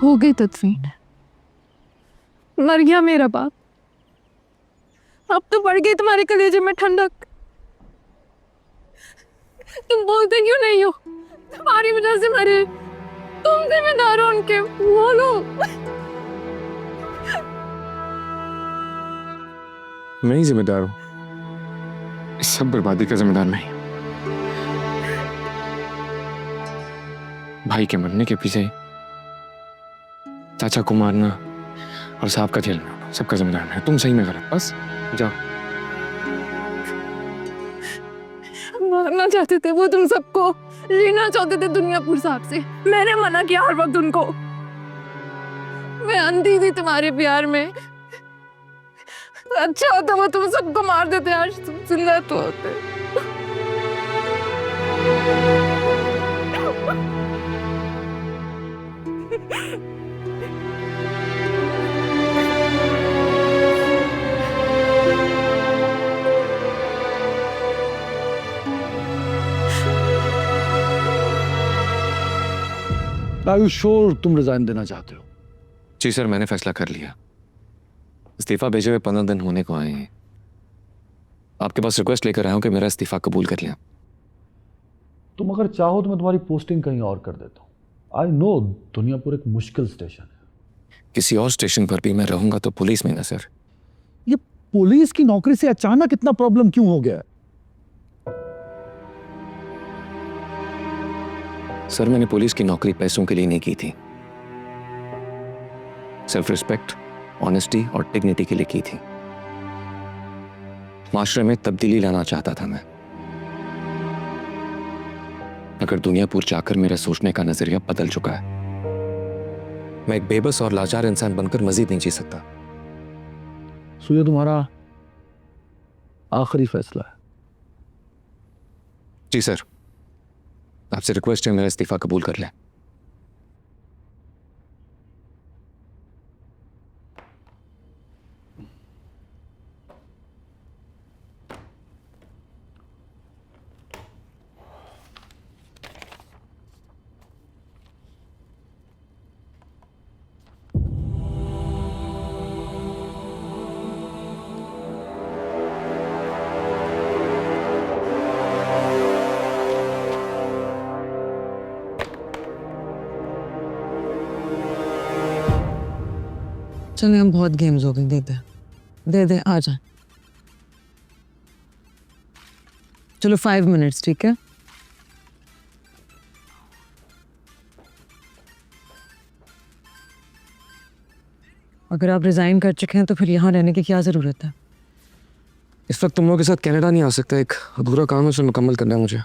हो गई तदफीन, मर गया मेरा बाप। अब तो बढ़ गई तुम्हारे कलेजे में ठंडक। तुम बोलते क्यों नहीं हो? तुम्हारी वजह से मरे, तुम जिम्मेदार हो उनके, बोलो। मैं ही जिम्मेदार हूँ, इस सब बर्बादी का जिम्मेदार मैं ही हूँ। भाई के मरने के पीछे चाचा को मारना और साहब का जेल में, सबका जिम्मेदार मैं। तुम सही में गलत, बस जाओ। मारना चाहते थे वो तुम सबको, लेना चाहते थे दुनियापुर साहब से। मैंने मना किया हर वक्त उनको। मैं अंधी थी तुम्हारे प्यार में। अच्छा होता वो तुम सबको मार देते, आज तुम जिंदा तो होते। Are you sure तुम रिजाइन देना चाहते हो? जी सर, मैंने फैसला कर लिया। इस्तीफा भेजे हुए 15 दिन होने को आए हैं। आपके पास रिक्वेस्ट लेकर आया हूं कि मेरा इस्तीफा कबूल कर लिया। तुम अगर चाहो तो मैं तुम्हारी पोस्टिंग कहीं और कर देता हूँ। आई नो दुनियापुर एक मुश्किल स्टेशन है। किसी और स्टेशन पर भी मैं रहूंगा तो पुलिस में ना सर। ये पुलिस की नौकरी से अचानक इतना प्रॉब्लम क्यों हो गया? सर, मैंने पुलिस की नौकरी पैसों के लिए नहीं की थी, सेल्फ रिस्पेक्ट, ऑनेस्टी और डिग्निटी के लिए की थी। माशरे में तब्दीली लाना चाहता था मैं। अगर दुनियापुर जाकर मेरा सोचने का नजरिया बदल चुका है, मैं एक बेबस और लाचार इंसान बनकर मजीद नहीं जी सकता। सो ये तुम्हारा आखिरी फैसला है? जी सर, आपसे रिक्वेस्ट है मेरा इस्तीफा कबूल कर लें। चले, हम बहुत गेम्स हो गए। दे दे आ जा। चलो 5 मिनट्स, ठीक है? अगर आप रिजाइन कर चुके हैं तो फिर यहाँ रहने की क्या जरूरत है? इस वक्त तुम लोगों के साथ कनाडा नहीं आ सकता। एक अधूरा काम है, उसे मुकम्मल करना है मुझे।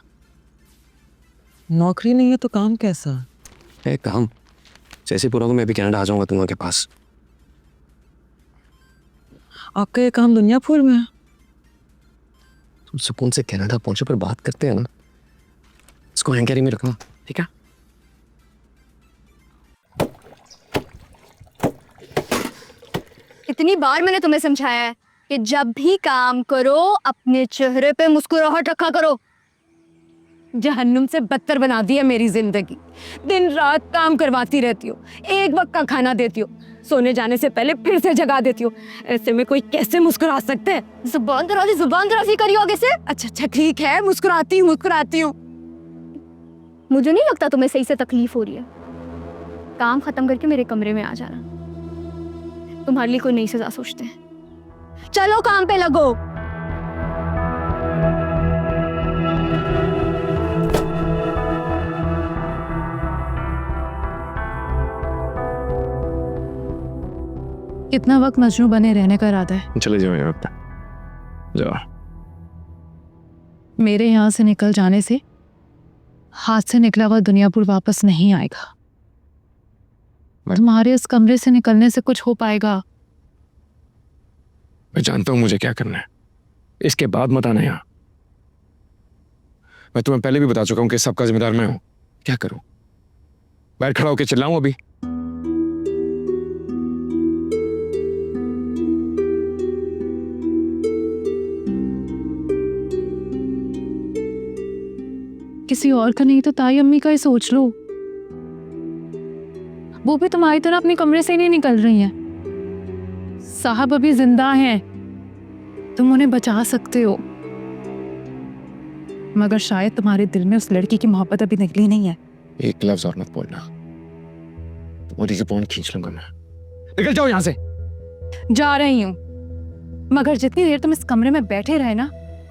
नौकरी नहीं है तो काम कैसा? एक काम जैसे पूरा हो मैं भी कनाडा आ जाऊंगा तुम लोगों के पास। आपका ये काम दुनियापुर में है? तुम सुकून से कनाडा पहुंचे पर बात करते हैं ना, इसको हैंगरी में रखना, ठीक है? इतनी बार मैंने तुम्हें समझाया है कि जब भी काम करो अपने चेहरे पे मुस्कुराहट रखा करो। जहन्नुम से बदतर बना दी है मेरी जिंदगी। दिन रात काम करवाती रहती हो, एक वक्त का खाना देती हो, सोने जाने से पहले फिर से जगा देती हो। ऐसे में कोई कैसे मुस्कुरा सकते हैं? जुबान दराजी करी होगे से। अच्छा ठीक है, मुस्कुराती हूँ। मुझे नहीं लगता तुम्हें सही से तकलीफ हो रही है। काम खत्म करके मेरे कमरे में आ जाना। तुम्हारे लिए कोई नई सजा सोचते हैं। चलो काम पे लगो। कितना वक्त मजनू बने रहने का इरादा है? चले जाओ यहाँ पे, जाओ। मेरे यहाँ से निकल जाने से हाथ से निकला हुआ दुनियापुर वापस नहीं आएगा। तुम्हारे इस कमरे से निकलने से कुछ हो पाएगा? मैं जानता हूं मुझे क्या करना है, इसके बाद मत आना यहाँ। मैं तुम्हें पहले भी बता चुका हूं कि सबका जिम्मेदार मैं हूं। क्या करूं? बैठ खड़ा होकर चिल्लाऊं अभी? किसी और का नहीं तो ताई अम्मी का ही सोच लो। वो भी तुम्हारी तरह अपने कमरे से ही नहीं निकल रही हैं। साहब अभी जिंदा हैं, तुम उन्हें बचा सकते हो, मगर शायद तुम्हारे दिल में उस लड़की की मोहब्बत अभी निकली नहीं है। एक लफ्ज और मत बोलना, तुम्हारी जुबान खींच लूंगा मैं। निकल जाओ यहाँ से। जा रही हूँ, मगर जितनी देर तुम इस कमरे में बैठे रहे ना,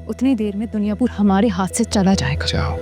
उतनी देर में दुनियापुर हमारे हाथ से चला जाएगा। जाओ।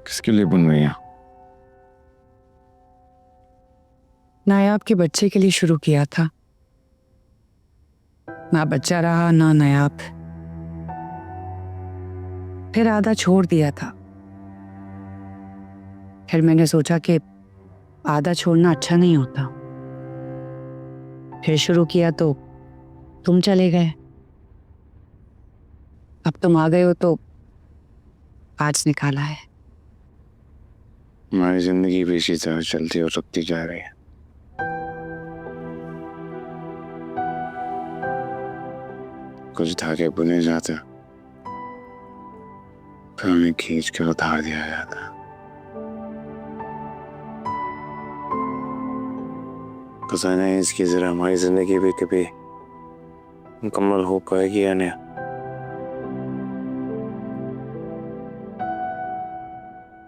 किसके लिए बुन रही हैं? नायाब के बच्चे के लिए शुरू किया था, ना बच्चा रहा ना नायाब, फिर आधा छोड़ दिया था। फिर मैंने सोचा कि आधा छोड़ना अच्छा नहीं होता, फिर शुरू किया तो तुम चले गए। अब तुम आ गए हो तो आज निकाला है। हमारी जिंदगी भी इसी तरह चलती और रुकती जा रही है। कुछ धागे बुने जाते, फिर उन्हें खींच कर उतार दिया जाता। पता नहीं इसकी जरा हमारी जिंदगी भी कभी मुकम्मल हो पाएगी या नहीं।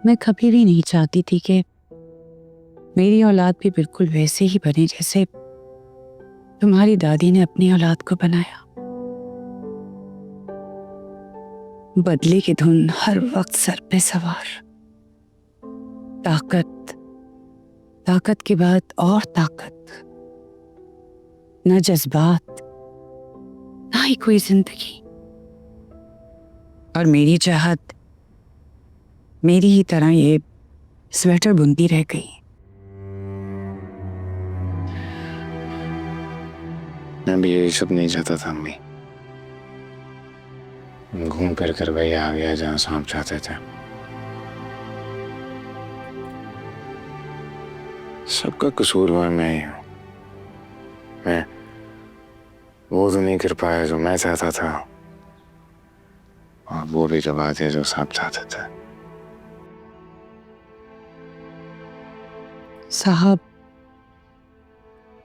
मैं कभी भी नहीं चाहती थी कि मेरी औलाद भी बिल्कुल वैसे ही बने जैसे तुम्हारी दादी ने अपनी औलाद को बनाया। बदले की धुन हर वक्त सर पे सवार, ताकत, ताकत के बाद और ताकत, न जज्बात ना ही कोई जिंदगी। और मेरी चाहत मेरी ही तरह ये स्वेटर बुनती रह गई। मैं भी यही सब नहीं चाहता था अम्मी। घूम फिर कर वही आ गया जहां सांप चाहते थे। सबका कसूरवार मैं ही हूं। मैं वो तो नहीं कर पाया जो मैं चाहता था, और वो भी दबा दिया जो सांप चाहते थे। साहब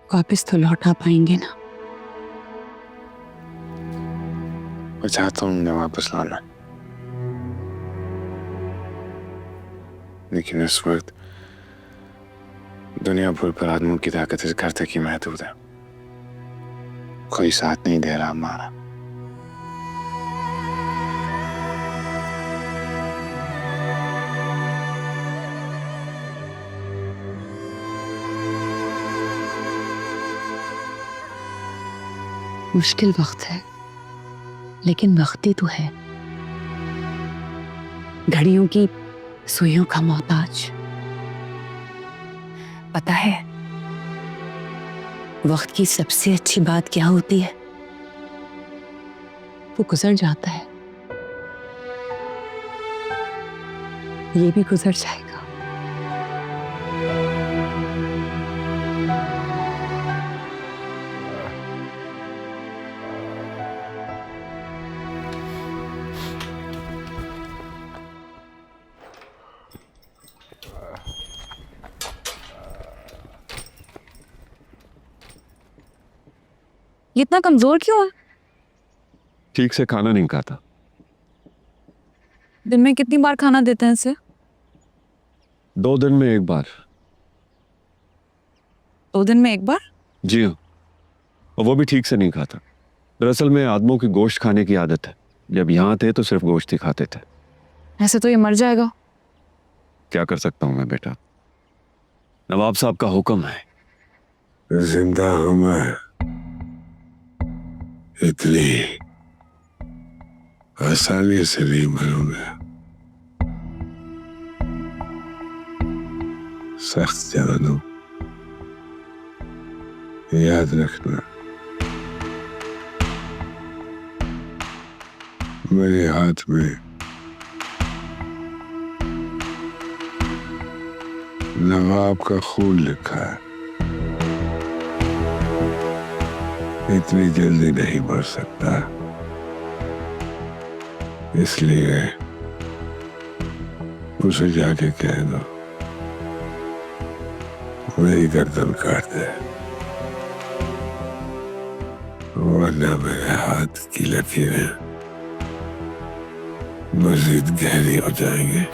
वापस तो लौटा पाएंगे ना? मैं चाहता हूँ उन्हें वापस लाना, लेकिन इस वक्त दुनिया भर पर आदमियों की ताकत इस घर तक ही महदूद है। कोई साथ नहीं दे रहा हमारा। मुश्किल वक्त है, लेकिन वक्त ही तो है। घड़ियों की सुइयों का मोहताज। पता है वक्त की सबसे अच्छी बात क्या होती है? वो गुजर जाता है, ये भी गुजर जाएगा। ये इतना कमजोर क्यों है? ठीक से खाना नहीं खाता। दिन में कितनी बार खाना देते हैं इसे? 2 दिन में 1 बार। 2 दिन में 1 बार? जी हाँ, और वो भी ठीक से नहीं खाता। दरअसल में आदमों की गोश्त खाने की आदत है। जब यहाँ थे तो सिर्फ गोश्त ही खाते थे। ऐसे तो ये मर जाएगा। क्या कर सकता हूँ मैं बेटा, नवाब साहब का हुक्म है। जिंदा हम हैं, इतनी आसानी से नहीं मरोगे। सख्त जानू, याद रखना मेरे हाथ में नवाब का खून लिखा है। इतनी जल्दी नहीं मर सकता, इसलिए उसे जाके कह दो मेरी गर्दन काट दे, वरना मेरे हाथ की लकीरें मजीद गहरी हो जाएंगी।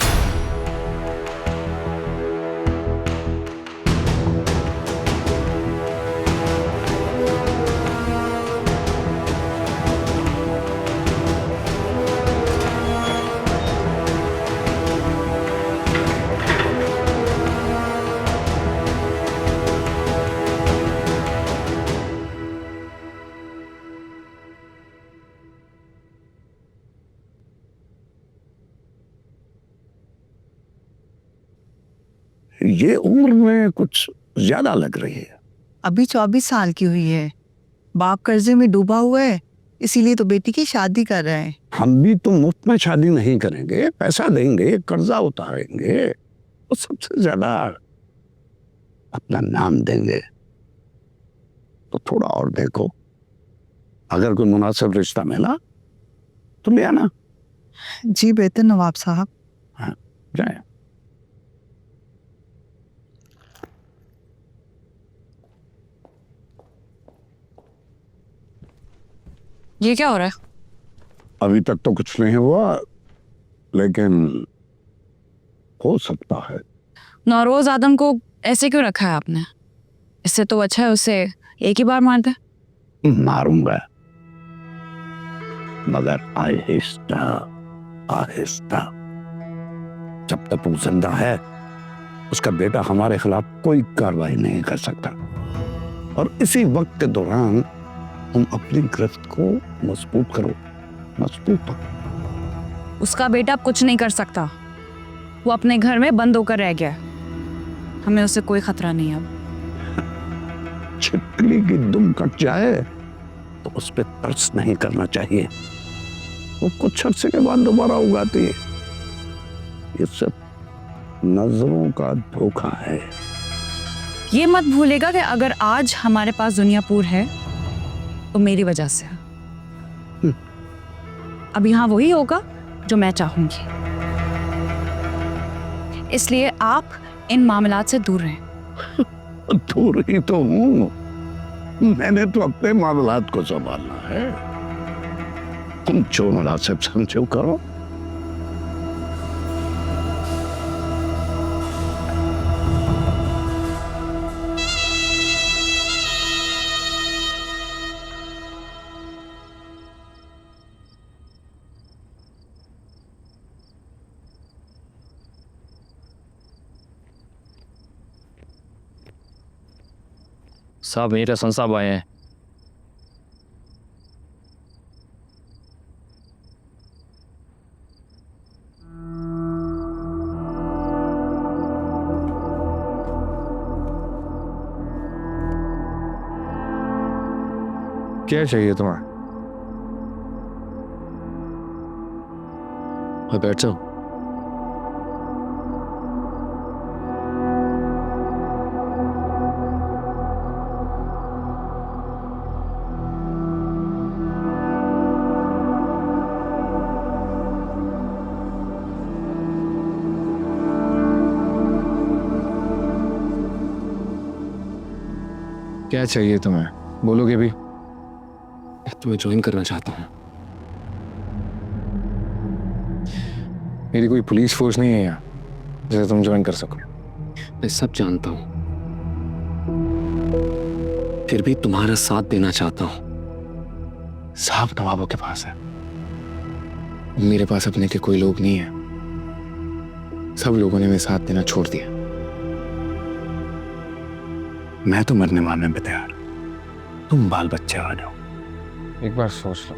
ये उम्र में कुछ ज्यादा लग रही है। अभी 24 साल की हुई है, बाप कर्जे में डूबा हुआ है, इसीलिए तो बेटी की शादी कर रहे हैं। हम भी तो मुफ्त में शादी नहीं करेंगे, पैसा देंगे, कर्जा उतारेंगे और सबसे ज्यादा अपना नाम देंगे। तो थोड़ा और देखो, अगर कोई मुनासिब रिश्ता मिला तो ले आना। जी बेहतर नवाब साहब। हाँ, जाए। ये क्या हो रहा है? अभी तक तो कुछ नहीं हुआ, लेकिन हो सकता है। नौरोज आदम को ऐसे क्यों रखा है आपने? इससे तो अच्छा है उसे एक ही बार मार दे। मारूंगा, मगर आहिस्ता आहिस्ता। जब तक वो जिंदा है उसका बेटा हमारे खिलाफ कोई कार्रवाई नहीं कर सकता, और इसी वक्त के दौरान तुम अपनी गिरफ्त को मजबूत करो, मजबूत। उसका बेटा अब कुछ नहीं कर सकता, वो अपने घर में बंद होकर रह गया। हमें उससे कोई खतरा नहीं अब। छिपकली की दुम कट जाए तो उस पर तरस नहीं करना चाहिए, वो कुछ अर्से के बाद दोबारा उगाती है। ये सब नजरों का धोखा है। ये मत भूलेगा कि अगर आज हमारे पास दुनियापुर है तो मेरी वजह से। अब यहाँ वही होगा जो मैं चाहूंगी, इसलिए आप इन मामलात से दूर रहें। दूर ही तो हूं, मैंने तो अपने मामलात को संभालना है। तुम जो मुनासिब समझो करो। साहब मेरे हसन साहब आए हैं। क्या चाहिए तुम्हें? मैं बैठ जाऊं? क्या चाहिए तुम्हें? बोलोगे भी? तुम्हें ज्वाइन करना चाहता हूँ। मेरी कोई पुलिस फोर्स नहीं है यहाँ जिसे तुम ज्वाइन कर सको। मैं सब जानता हूँ, फिर भी तुम्हारा साथ देना चाहता हूँ। साहब नवाबों के पास है, मेरे पास अपने के कोई लोग नहीं है। सब लोगों ने मेरे साथ देना छोड़ दिया। मैं तो मरने मारने पे तैयार, तुम बाल बच्चे आ जाओ। एक बार सोच लो,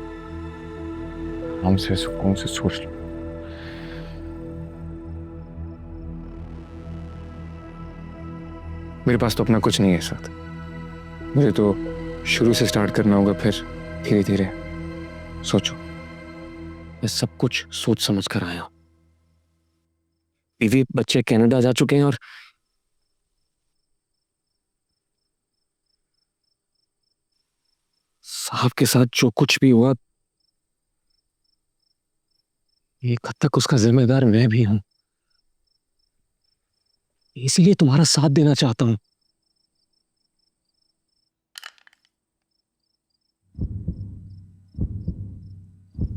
हमसे सुकून से सोच लो। मेरे पास तो अपना कुछ नहीं है इस वक्त। मुझे तो शुरू से स्टार्ट करना होगा, फिर धीरे धीरे। सोचो, मैं सब कुछ सोच समझ कर आया हूं। बीवी बच्चे कनाडा जा चुके हैं और साहब के साथ जो कुछ भी हुआ, एक हद तक उसका जिम्मेदार मैं भी हूं। इसलिए तुम्हारा साथ देना चाहता हूं।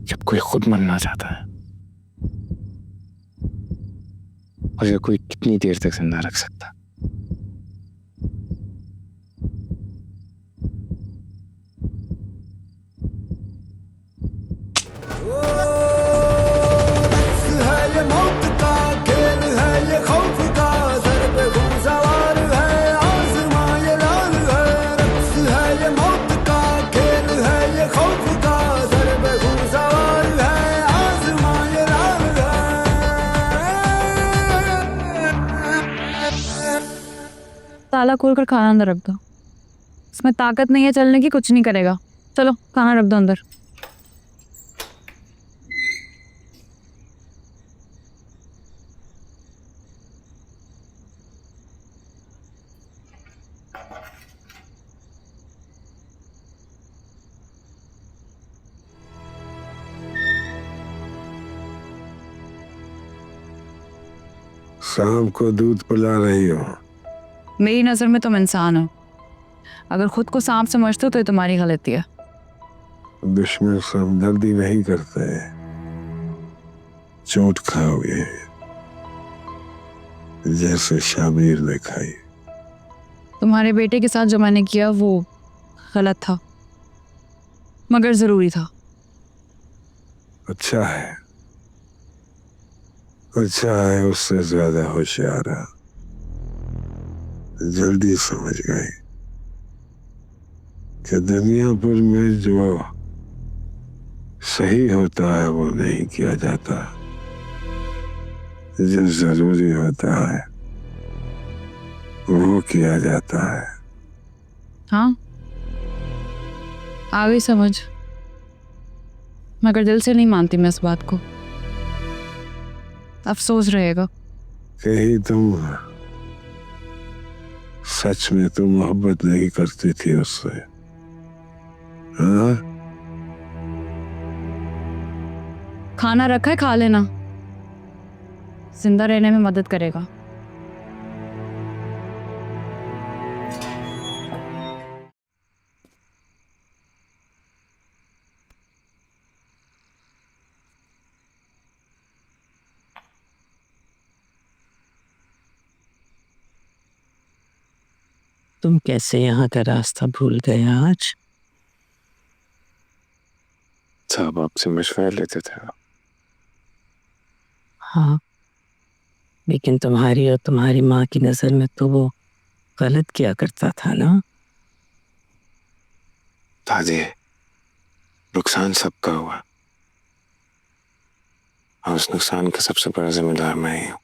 जब कोई खुद मरना चाहता है, और ये कोई कितनी देर तक जिंदा रख सकता? ताला खोल कर खाना अंदर रख दो। इसमें ताकत नहीं है चलने की, कुछ नहीं करेगा। चलो खाना रख दो अंदर। शाम को दूध पिला रही हो। मेरी नज़र में तुम इंसान हो। अगर खुद को सांप समझते हो तो ये तुम्हारी गलती है। दुश्मन हमदर्दी नहीं करते, चोट खाओगे जैसे शामिर ने खाई। तुम्हारे बेटे के साथ जो मैंने किया वो गलत था, मगर जरूरी था। अच्छा है, अच्छा है, उससे ज्यादा होशियार है। जल्दी समझ गए कि दुनिया पर में जो सही होता है वो नहीं किया जाता, जो जरूरी होता है वो किया जाता है। हाँ, आ गई समझ, मगर दिल से नहीं मानती मैं इस बात को। अफसोस रहेगा। कहीं तुम सच में तो मोहब्बत नहीं करती थी उससे? हाँ? खाना रखा है, खा लेना, जिंदा रहने में मदद करेगा। तुम कैसे यहाँ का रास्ता भूल गए आज? साहब आपसे मशवरा लेते थे। हाँ, लेकिन तुम्हारी और तुम्हारी माँ की नजर में तो वो गलत किया करता था ना। दादी, नुकसान सबका हुआ और उस नुकसान का सबसे बड़ा जिम्मेदार मैं ही हूं।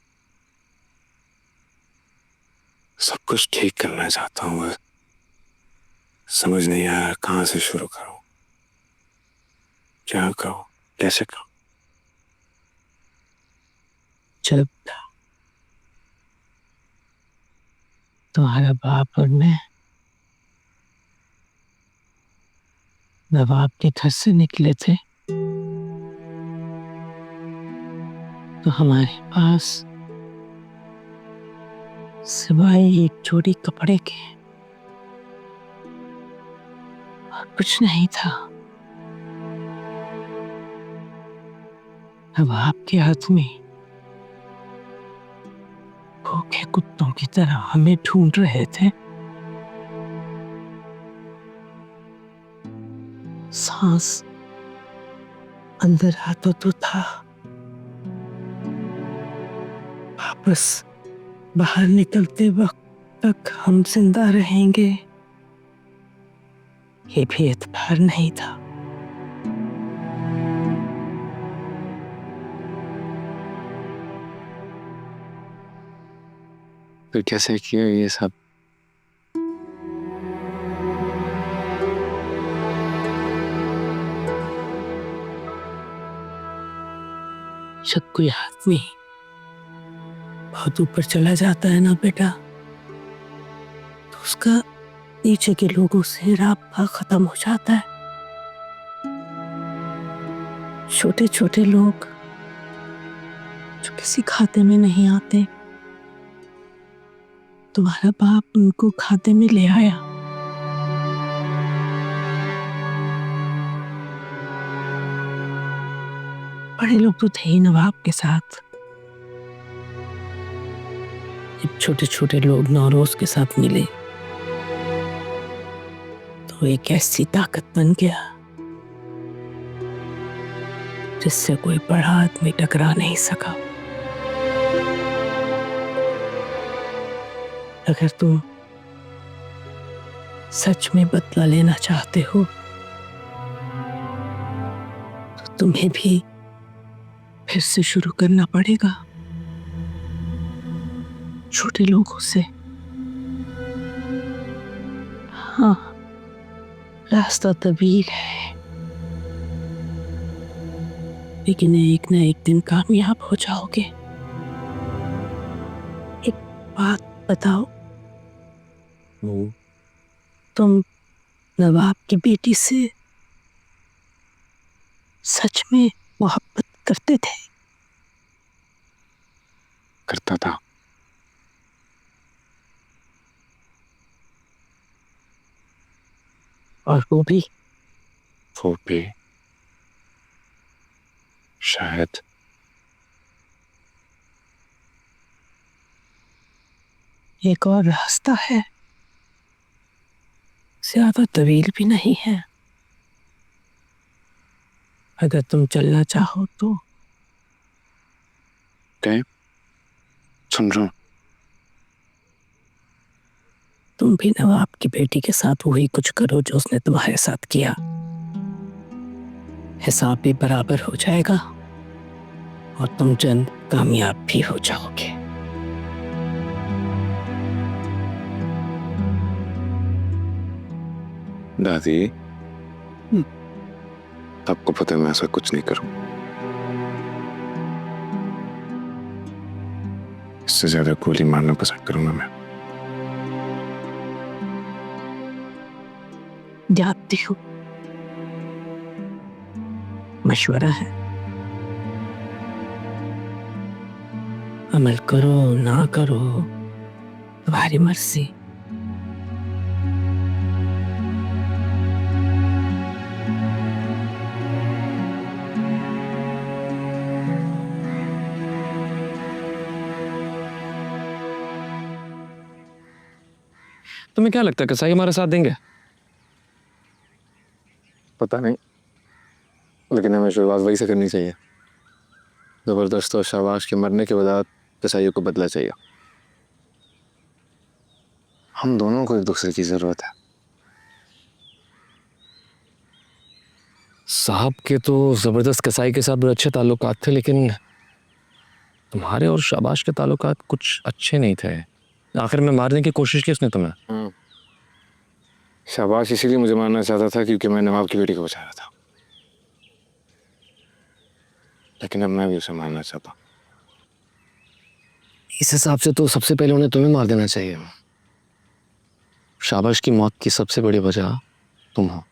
सब कुछ ठीक करना चाहता हूँ, बस समझ नहीं आ रहा कहाँ से शुरू करूं, क्या करूं, कैसे करूं। जब तुम्हारा बाप और मैं नवाब के घर से निकले थे तो हमारे पास सिवाय एक जोड़ी कपड़े के और कुछ नहीं था। अब आपके आदमी भूखे कुत्तों की तरह हमें ढूंढ रहे थे। सांस अंदर आता तो था, वापस बाहर निकलते वक्त तक हम जिंदा रहेंगे ये भी एतबार नहीं था। फिर कैसे किया ये सब? जब कोई आदमी बहुत ऊपर चला जाता है ना बेटा, तो उसका नीचे के लोगों से राब्ता खत्म हो जाता है। छोटे छोटे लोग जो किसी खाते में नहीं आते, तुम्हारा बाप उनको खाते में ले आया। बड़े लोग तो थे ही नवाब के साथ, जब छोटे छोटे लोग नौरोज के साथ मिले तो एक ऐसी ताकत बन गया जिससे कोई बड़ा आदमी टकरा नहीं सका। अगर तुम सच में बदला लेना चाहते हो तो तुम्हें भी फिर से शुरू करना पड़ेगा, छोटे लोगों से। हाँ, रास्ता तवील है, लेकिन एक न एक दिन कामयाब हो जाओगे। एक बात बताओ, तुम नवाब की बेटी से सच में मोहब्बत करते थे? करता था। और वो भी शायद। एक और रास्ता है, ज्यादा तवील भी नहीं है। अगर तुम चलना चाहो तो। क्या? सुन रहा हूं। तुम भी नवाब की बेटी के साथ वही कुछ करो जो उसने तुम्हारे साथ किया। हिसाब भी बराबर हो जाएगा और तुम जल्द कामयाब भी हो जाओगे। दादी, आपको पता है मैं ऐसा कुछ नहीं करूं। इससे ज्यादा गोली मारना पसंद करूंगा मैं। जानती हूँ, मशवरा है, अमल करो ना करो तुम्हारी मर्जी। तुम्हें क्या लगता है कसाई हमारा साथ देंगे? पता नहीं, लेकिन हमें शुरुआत वही से करनी चाहिए। जबरदस्त और शाबाश के मरने के बाद कसाईयों को बदला चाहिए। हम दोनों को एक दूसरे की जरूरत है। साहब के तो जबरदस्त कसाई के साथ बड़े अच्छे ताल्लुकात थे, लेकिन तुम्हारे और शाबाश के ताल्लुकात कुछ अच्छे नहीं थे। आखिर में मारने की कोशिश की उसने तुम्हें। शाबाश इसीलिए मुझे मारना चाहता था क्योंकि मैं नवाब की बेटी को बचा रहा था, लेकिन अब मैं भी उसे मारना चाहता। इस हिसाब से तो सबसे पहले उन्हें तुम्हें मार देना चाहिए। शाबाश की मौत की सबसे बड़ी वजह तुम हो।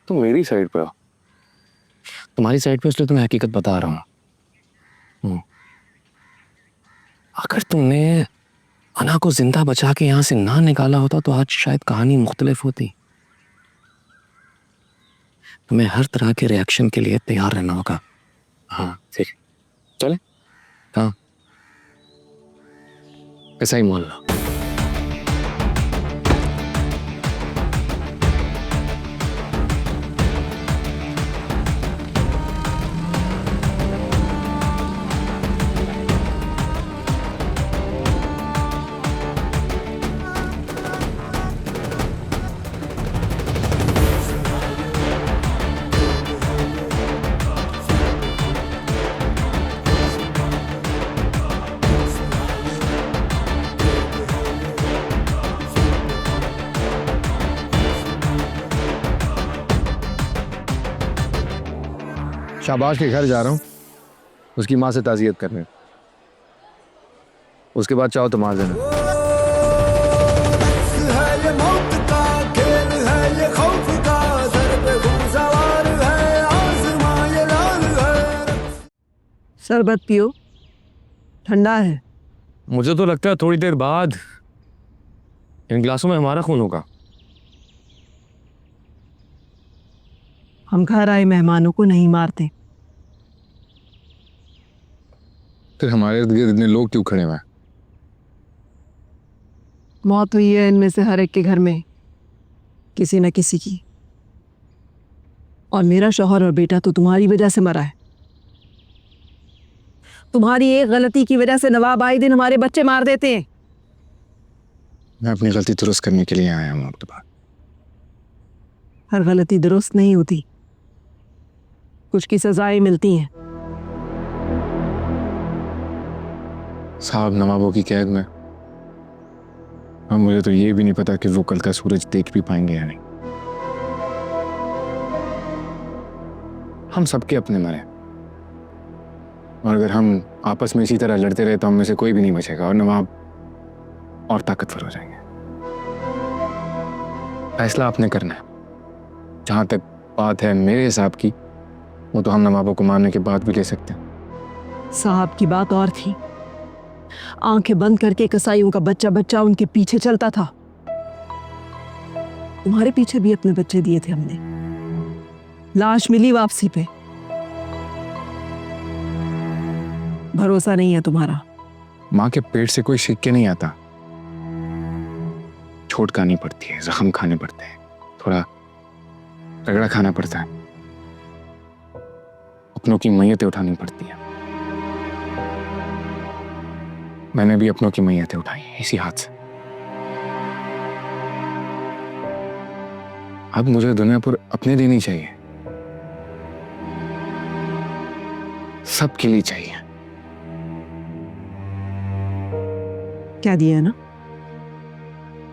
तुम मेरी साइड पे हो। तुम्हारी साइड पे इसलिए तुम्हें हकीकत बता रहा हूं। अगर तुमने अना को जिंदा बचा के यहां से ना निकाला होता तो आज शायद कहानी मुख्तलिफ होती। तुम्हें हर तरह के रिएक्शन के लिए तैयार रहना होगा। हाँ ठीक, चले। हाँ, कसाई मोहल्ला। शाबाश के घर जा रहा हूँ उसकी माँ से ताज़ियत करने। उसके बाद चाहो तो मार देना। शरबत पियो, ठंडा है। मुझे तो लगता है थोड़ी देर बाद इन गिलासों में हमारा खून होगा। हम घर आए मेहमानों को नहीं मारते। फिर हमारे इर्द गिर्द इतने लोग क्यों खड़े हुए हैं? मौत हुई है इनमें से हर एक के घर में किसी न किसी की। और मेरा शौहर और बेटा तो तुम्हारी वजह से मरा है। तुम्हारी एक गलती की वजह से नवाब आए दिन हमारे बच्चे मार देते हैं। मैं अपनी गलती दुरुस्त करने के लिए आया हूँ आपके पास। हर गलती दुरुस्त नहीं होती, कुछ की सजाएं मिलती हैं। साहब नवाबों की कैद में, और मुझे तो ये भी नहीं पता कि वो कल का सूरज देख भी पाएंगे या नहीं। हम सबके अपने मरे, और अगर हम आपस में इसी तरह लड़ते रहे तो हम में से कोई भी नहीं बचेगा और नवाब और ताकतवर हो जाएंगे। फैसला आपने करना है। जहां तक बात है मेरे हिसाब की, वो तो हम नवाबों को मारने के बाद भी ले सकते हैं। साहब की बात और थी। आंखें बंद करके कसाईयों का बच्चा बच्चा उनके पीछे चलता था। तुम्हारे पीछे भी अपने बच्चे दिए थे हमने। लाश मिली वापसी पे। भरोसा नहीं है तुम्हारा। माँ के पेट से कोई सीख के नहीं आता। चोट खानी पड़ती है, जख्म खाने पड़ते हैं, थोड़ा रगड़ा खाना पड़ता है, अपनों की मैयतें उठानी पड़ती है। मैंने भी अपनों की मैयतें उठाई इसी हाथ से। अब मुझे दुनिया पर अपने लिए नहीं चाहिए, सबके लिए चाहिए। क्या दिया है ना?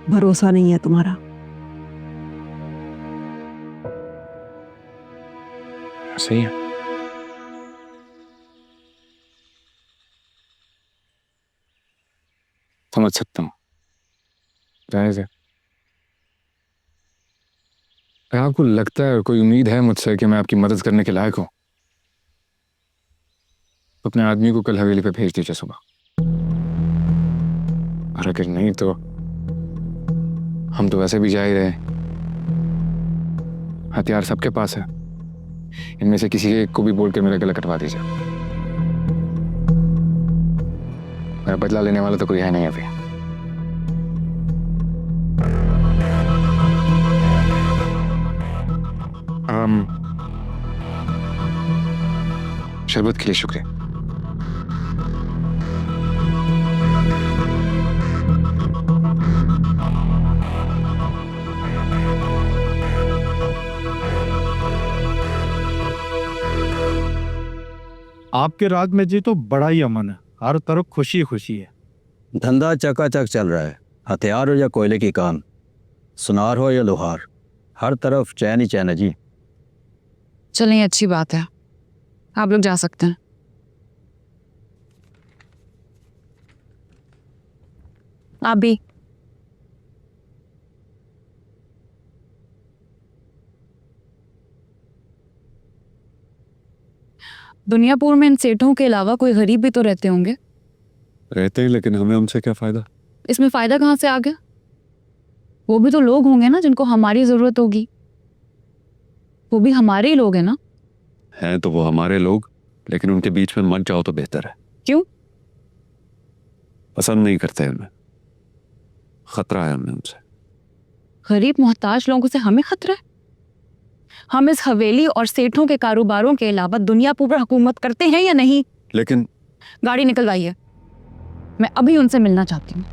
भरोसा नहीं है तुम्हारा। सही है। समझ सकता हूँ, जायज़ है। अगर आपको लगता है, कोई उम्मीद है मुझसे कि मैं आपकी मदद करने के लायक हूँ, तो अपने आदमी को कल हवेली पे भेज दीजिए सुबह। और अगर नहीं तो हम तो वैसे भी जा ही रहे। हथियार सबके पास है, इनमें से किसी एक को भी बोल कर मेरा गला कटवा दीजिए। मेरा बदला लेने वाला तो कोई है नहीं अभी। शरबत के लिए शुक्रिया। आपके राज में जी तो बड़ा ही अमन है, हर तरफ खुशी खुशी है। धंधा चकाचक चल रहा है। हथियार हो या कोयले की काम, सुनार हो या लोहार, हर तरफ चैन ही चैन है जी। चलें, अच्छी बात है, आप लोग जा सकते हैं। आप भी। दुनियापुर में इन सेठों के अलावा कोई गरीब भी तो रहते होंगे। रहते हैं, लेकिन हमें उनसे क्या फायदा? इसमें फायदा कहाँ से आ गया? वो भी तो लोग होंगे ना जिनको हमारी जरूरत होगी। वो भी हमारे ही लोग हैं ना। हैं तो वो हमारे लोग, लेकिन उनके बीच में मत जाओ तो बेहतर है। क्यों? पसंद नहीं करते उन्हें, खतरा है हमें उनसे। गरीब मोहताज लोगों से हमें खतरा है? हम इस हवेली और सेठों के कारोबारों के अलावा दुनियापुर पर हुकूमत करते हैं या नहीं? लेकिन गाड़ी निकलवाइए, मैं अभी उनसे मिलना चाहती हूँ।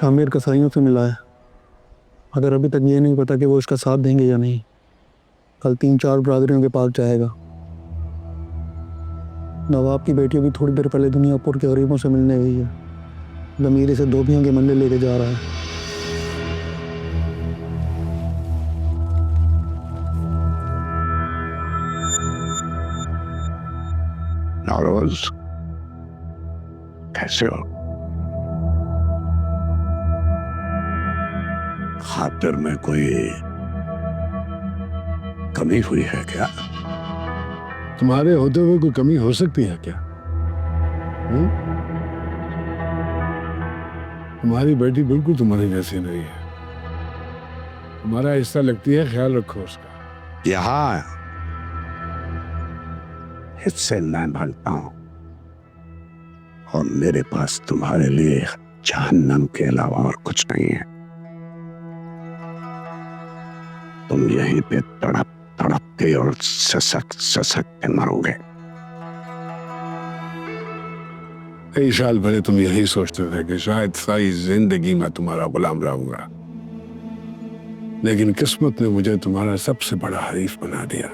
शामिर कसाईयों से मिला है, मगर अभी तक ये नहीं पता कि वो इसका साथ देंगे या नहीं। कल 3-4 बरादरियों के पास जाएगा। नवाब की बेटी भी थोड़ी देर पहले दुनियापुर के गरीबों से मिलने गई है। ज़मीर से धोबियों के मंदिर लेके जा रहा है। नौरोज, कैसे हो? खातिर में कोई कमी हुई है क्या? तुम्हारे होते हुए कोई कमी हो सकती है क्या? तुम्हारी बेटी बिल्कुल तुम्हारी जैसी नहीं है। तुम्हारा हिस्सा लगती है, ख्याल रखो उसका। यहाँ हिस्से मैं भरता हूं और मेरे पास तुम्हारे लिए जहन्नम के अलावा और कुछ नहीं है। तुम यहीं पे तड़प तड़प के और ससक ससक के मरोगे। कई साल पहले तुम यही सोचते थे कि शायद सारी जिंदगी मैं तुम्हारा गुलाम रहूंगा, लेकिन किस्मत ने मुझे तुम्हारा सबसे बड़ा हरीफ बना दिया।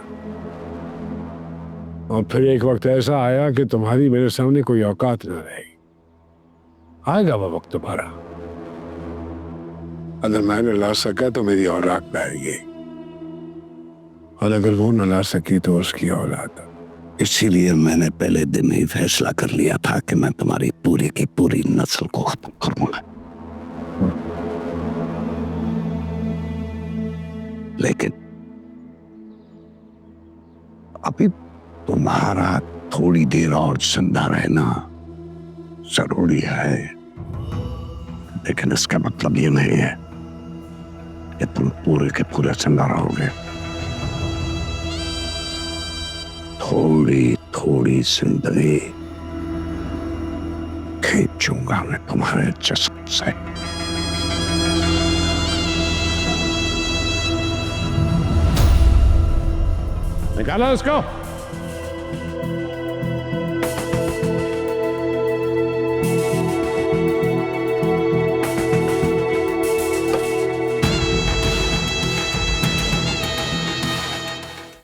और फिर एक वक्त ऐसा आया कि तुम्हारी मेरे सामने कोई औकात न रहेगी। आएगा वो वक्त तुम्हारा। अगर मैं न ला सका तो मेरी औलाद लाएगी, और अगर वो न ला सकी तो उसकी औलाद। इसीलिए मैंने पहले दिन ही फैसला कर लिया था कि मैं तुम्हारी पूरी की पूरी नस्ल को खत्म करूंगा। लेकिन अभी तुम्हारा थोड़ी देर और जिंदा रहना जरूरी है, लेकिन इसका मतलब ये नहीं है कि तुम पूरे के पूरे जिंदा रहोगे। थोड़ी थोड़ी जिंदगी खींचूंगा मैं तुम्हारे जिस्म से। निकालो उसको।